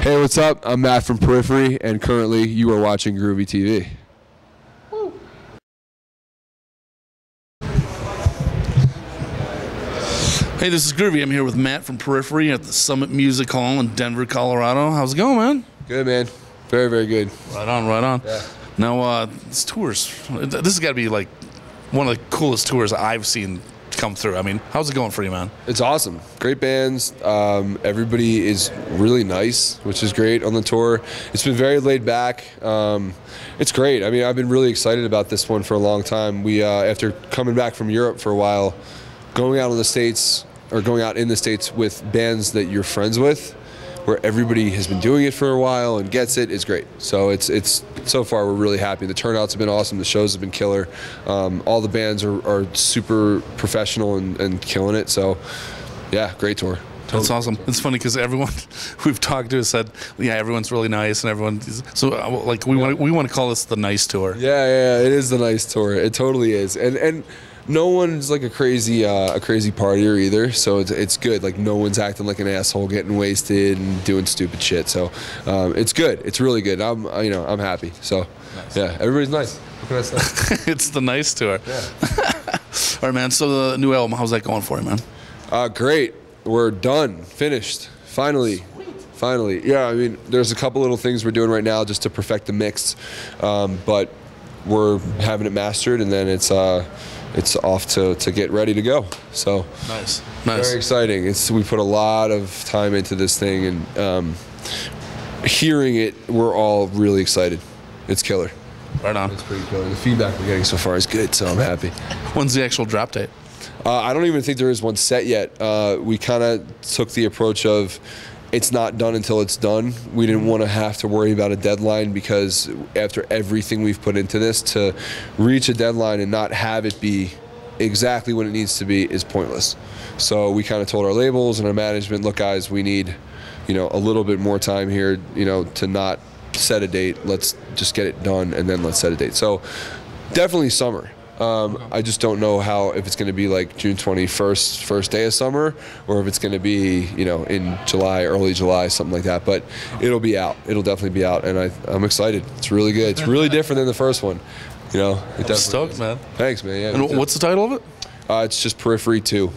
Hey, what's up? I'm Matt from Periphery, and currently you are watching Groovey.TV. Hey, this is Groovey. I'm here with Matt from Periphery at the Summit Music Hall in Denver, Colorado. How's it going, man? Good, man. Very, very good. Right on, right on. Yeah. Now, this tours, this has got to be like one of the coolest tours I've seen come through. I mean, how's it going for you, man? It's awesome. Great bands. Everybody is really nice, which is great on the tour. It's been very laid back. It's great. I mean, I've been really excited about this one for a long time. We, after coming back from Europe for a while, going out in the States with bands that you're friends with, where everybody has been doing it for a while and gets it, is great. So it's so far we're really happy. The turnouts have been awesome. The shows have been killer. All the bands are super professional and killing it. So yeah, great tour. That's awesome. It's funny because everyone we've talked to has said, yeah, everyone's really nice and everyone. So like we want to call this the nice tour. Yeah, it is the nice tour. It totally is. And no one's like a crazy partier either, so it's good. Like no one's acting like an asshole, getting wasted and doing stupid shit. So it's good. It's really good. I'm happy. So nice. Yeah, everybody's nice. What can I say? It's the nice tour. Yeah. All right, man. So the new album, how's that going for you, man? Great. We're done. Finished. Finally. Finally. Yeah. I mean, there's a couple little things we're doing right now just to perfect the mix, but we're having it mastered, and then it's off to get ready to go. So nice. Very exciting. We put a lot of time into this thing, and hearing it, we're all really excited. It's killer. Right on. It's pretty killer. The feedback we're getting so far is good, so I'm happy. When's the actual drop date? I don't even think there is one set yet. We kind of took the approach of it's not done until it's done. We didn't want to have to worry about a deadline, because after everything we've put into this, to reach a deadline and not have it be exactly what it needs to be is pointless. So we kind of told our labels and our management, look guys, we need, a little bit more time here, to not set a date. Let's just get it done and then let's set a date. So definitely summer. I just don't know if it's going to be like June 21st, first day of summer, or if it's going to be, in July, early July, something like that. But it'll be out. It'll definitely be out, and I'm excited. It's really good. It's really different than the first one. I'm stoked, man. Thanks, man. Yeah. And what's the title of it? It's just Periphery 2.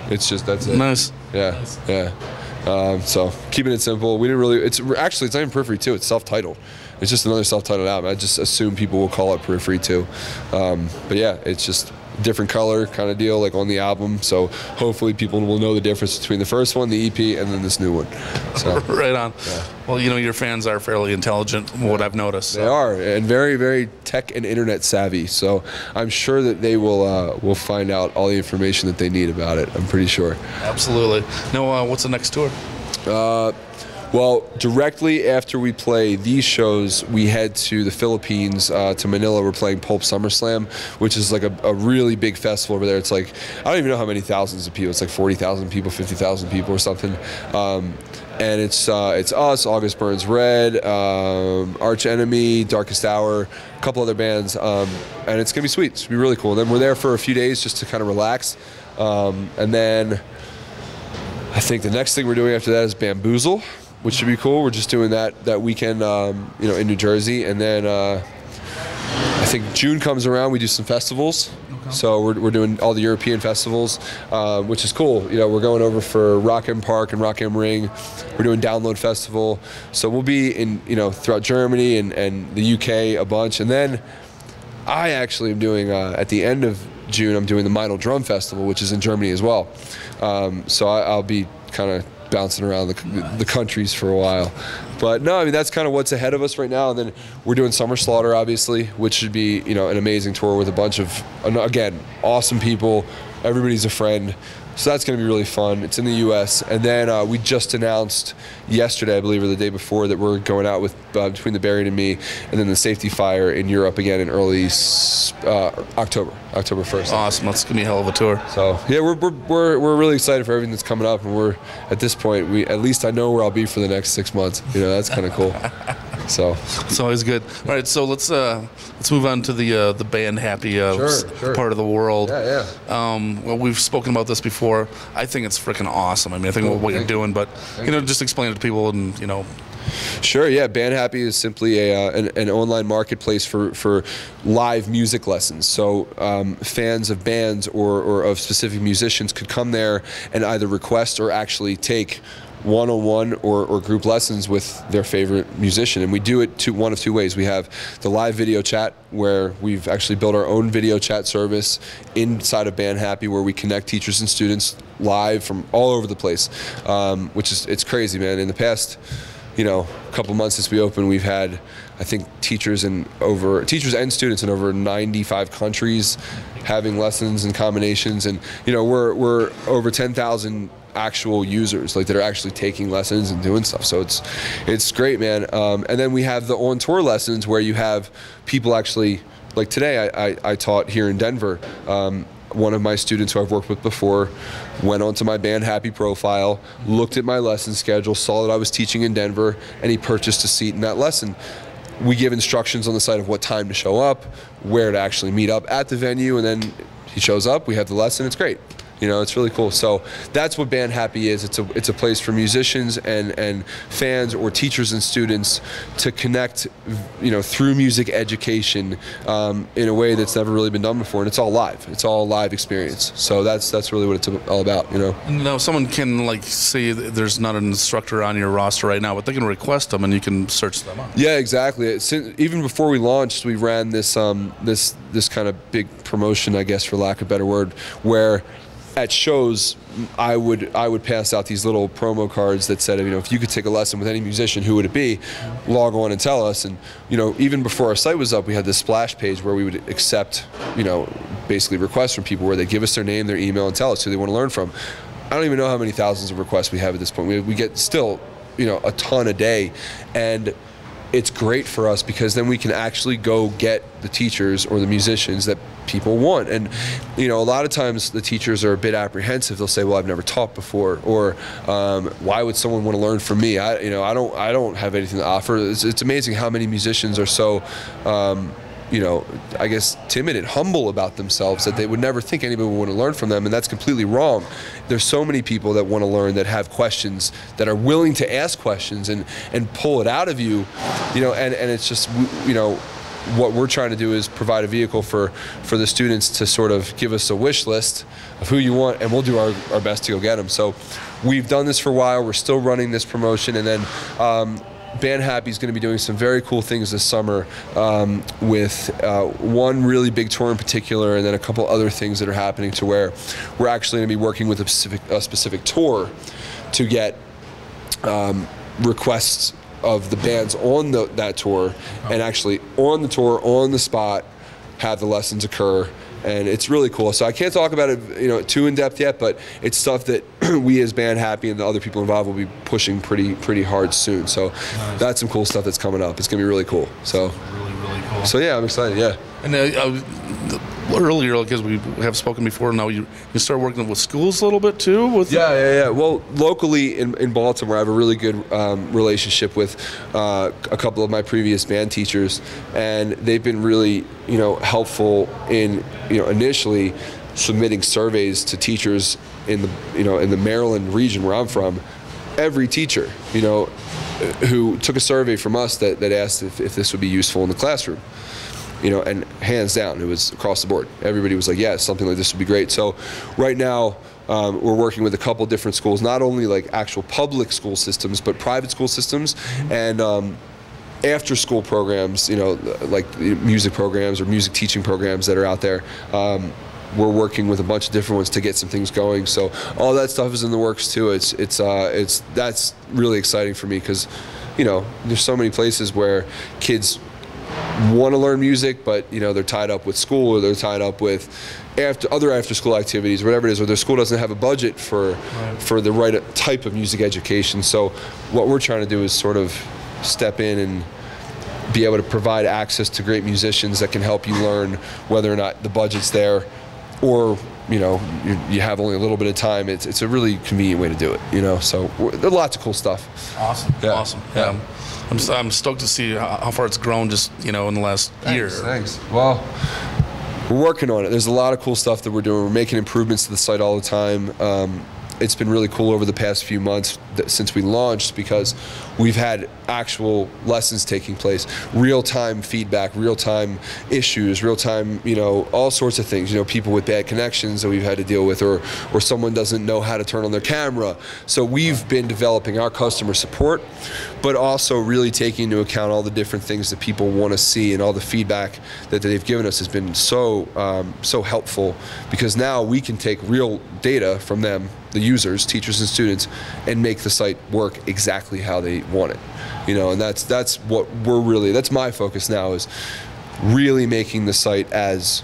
That's it. Nice. Yeah, nice. Yeah. So keeping it simple. We didn't really. It's not even Periphery 2. It's self-titled. It's just another self-titled album. I just assume people will call it Periphery 2. But yeah, it's just a different color kind of deal, like on the album. So hopefully people will know the difference between the first one, the EP, and then this new one. So right on. Yeah. Well, your fans are fairly intelligent, from what I've noticed. So. They are, and very, very tech and internet savvy. So I'm sure that they will find out all the information that they need about it. I'm pretty sure. Absolutely. Now, what's the next tour? Well, directly after we play these shows, we head to the Philippines, to Manila. We're playing Pulp SummerSlam, which is like a really big festival over there. It's like, I don't even know how many thousands of people. It's like 40,000 people, 50,000 people or something. And it's us, August Burns Red, Arch Enemy, Darkest Hour, a couple other bands, and it's going to be sweet. It's going to be really cool. And then we're there for a few days just to kind of relax. And then I think the next thing we're doing after that is Bamboozle, which should be cool. We're just doing that weekend, in New Jersey, and then I think June comes around. We do some festivals, so we're doing all the European festivals, which is cool. We're going over for Rock M Park and Rock M Ring. We're doing Download Festival, so we'll be in throughout Germany and the UK a bunch, and then I actually am doing at the end of June. I'm doing the Meidel Drum Festival, which is in Germany as well. So I'll be kind of bouncing around the countries for a while. But no, I mean, that's kind of what's ahead of us right now. And then we're doing Summer Slaughter, obviously, which should be, an amazing tour with a bunch of, again, awesome people. Everybody's a friend. So that's going to be really fun. It's in the U.S. And then we just announced yesterday, I believe, or the day before, that we're going out with Between the Buried and Me, and then the Safety Fire in Europe again in early October 1st. Awesome. That's going to be a hell of a tour. So yeah, we're really excited for everything that's coming up, and we're at this point, at least I know where I'll be for the next 6 months. That's kind of cool. So it's always good. All right, so let's move on to the band happy Sure. part of the world. Yeah. Well, we've spoken about this before. I think it's freaking awesome. I mean, I think what you're doing, but just explain it to people and Sure, yeah. Band Happy is simply an online marketplace for live music lessons. So fans of bands or of specific musicians could come there and either request or actually take one-on-one or group lessons with their favorite musician. And we do it one of two ways. We have the live video chat, where we've actually built our own video chat service inside of Band Happy, where we connect teachers and students live from all over the place, which is, it's crazy, man. In the past, couple months since we opened, we've had, I think, teachers and students in over 95 countries having lessons and combinations, and we're over 10,000 actual users that are actually taking lessons and doing stuff. So it's great, man. And then we have the on tour lessons, where you have people actually, like today I taught here in Denver. One of my students who I've worked with before went onto my Band Happy profile, looked at my lesson schedule, saw that I was teaching in Denver, and he purchased a seat in that lesson. We give instructions on the site of what time to show up, where to actually meet up at the venue, and then he shows up, we have the lesson, it's great. It's really cool. So that's what Band Happy is. It's a place for musicians and fans or teachers and students to connect, through music education in a way that's never really been done before. And it's all live. It's all a live experience. So that's really what it's all about. Now, someone can say there's not an instructor on your roster right now, but they can request them and you can search them up. Yeah, exactly. Even before we launched, we ran this this kind of big promotion, I guess, for lack of a better word, where at shows, I would pass out these little promo cards that said, if you could take a lesson with any musician, who would it be? Log on and tell us. And even before our site was up, we had this splash page where we would accept, basically requests from people, where they give us their name, their email, and tell us who they want to learn from. I don't even know how many thousands of requests we have at this point. We get still, a ton a day, and it's great for us because then we can actually go get the teachers or the musicians that people want. And a lot of times the teachers are a bit apprehensive. They'll say, well, I've never taught before, or why would someone want to learn from me? I don't have anything to offer. It's amazing how many musicians are so I guess timid and humble about themselves that they would never think anybody would want to learn from them, and that's completely wrong. There's so many people that want to learn, that have questions, that are willing to ask questions and pull it out of you, and it's just, what we're trying to do is provide a vehicle for the students to sort of give us a wish list of who you want, and we'll do our best to go get them. So we've done this for a while. We're still running this promotion, and then Band Happy is going to be doing some very cool things this summer, with one really big tour in particular, and then a couple other things that are happening, to where we're actually going to be working with a specific tour to get requests of the bands on that tour, and actually on the tour, on the spot, have the lessons occur. And it's really cool. So I can't talk about it, too in depth yet, but it's stuff that we as Band Happy and the other people involved will be pushing pretty hard soon. So that's some cool stuff that's coming up. It's gonna be really cool. So really cool. So yeah, I'm excited. Yeah. And earlier, because we have spoken before, now you start working with schools a little bit too. Yeah. Well, locally in Baltimore, I have a really good relationship with a couple of my previous band teachers, and they've been really helpful in initially submitting surveys to teachers in the Maryland region where I'm from. Every teacher who took a survey from us that asked if this would be useful in the classroom. And hands down, it was across the board. Everybody was like, yeah, something like this would be great. So right now, we're working with a couple different schools, not only like actual public school systems, but private school systems, and after school programs, like music programs or music teaching programs that are out there. We're working with a bunch of different ones to get some things going. So all that stuff is in the works too. That's really exciting for me, because there's so many places where kids want to learn music, but they're tied up with school, or they're tied up with other after-school activities, whatever it is, or their school doesn't have a budget for the right type of music education. So what we're trying to do is sort of step in and be able to provide access to great musicians that can help you learn, whether or not the budget's there, or you know, you have only a little bit of time. It's a really convenient way to do it, you know. So there are lots of cool stuff. Awesome, Yeah. awesome. Yeah. I'm stoked to see how far it's grown just, you know, in the last year. Thanks. Well, we're working on it. There's a lot of cool stuff that we're doing. We're making improvements to the site all the time. It's been really cool over the past few months since we launched, because we've had actual lessons taking place, real-time feedback, real-time issues, real-time, you know, all sorts of things. You know, people with bad connections that we've had to deal with, or someone doesn't know how to turn on their camera. So we've been developing our customer support, but also really taking into account all the different things that people want to see, and all the feedback that they've given us has been so so helpful, because now we can take real data from them, the users, teachers and students, and make the site work exactly how they want it. You know, and that's what that's my focus now, is really making the site as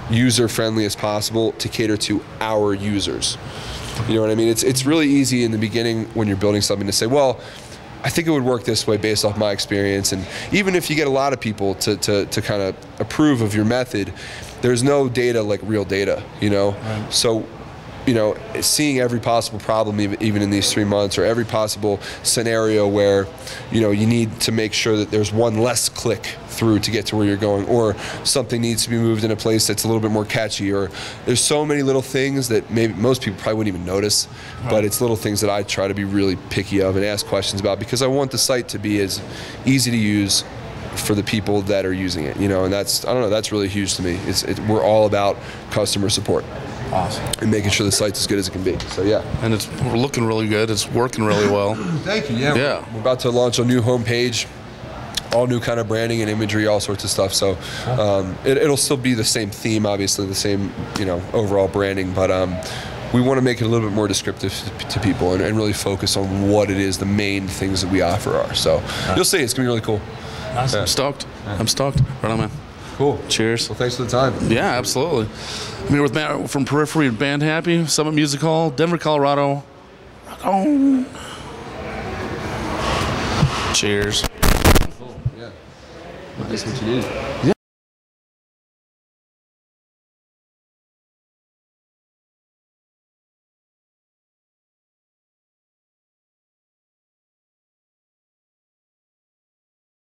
user friendly as possible to cater to our users. You know what I mean? It's really easy in the beginning when you're building something to say, well, I think it would work this way based off my experience. And even if you get a lot of people to kind of approve of your method, there's no data like real data, you know? Right. So, you know, seeing every possible problem even in these 3 months, or every possible scenario where, you know, you need to make sure that there's one less click through to get to where you're going, or something needs to be moved in a place that's a little bit more catchy, or there's so many little things that maybe most people probably wouldn't even notice, but it's little things that I try to be really picky of and ask questions about, because I want the site to be as easy to use for the people that are using it, you know. And that's, I don't know, that's really huge to me. We're all about customer support. Awesome. And making sure the site's as good as it can be. So yeah. And it's looking really good. It's working really well. Thank you. Yeah. We're about to launch a new homepage, all new kind of branding and imagery, all sorts of stuff. So it'll still be the same theme, obviously, the same, you know, overall branding, but we want to make it a little bit more descriptive to people, and really focus on what it is, the main things that we offer are. So you'll see, it's gonna be really cool. Nice. Yeah. I'm stoked. I'm stoked. Right on, man. Cool. Cheers. Well, thanks for the time. Yeah, absolutely. I'm here with Matt from Periphery and Band Happy, Summit Music Hall, Denver, Colorado. Rock on. Cheers. Cool. Yeah. That's what you need. Yeah.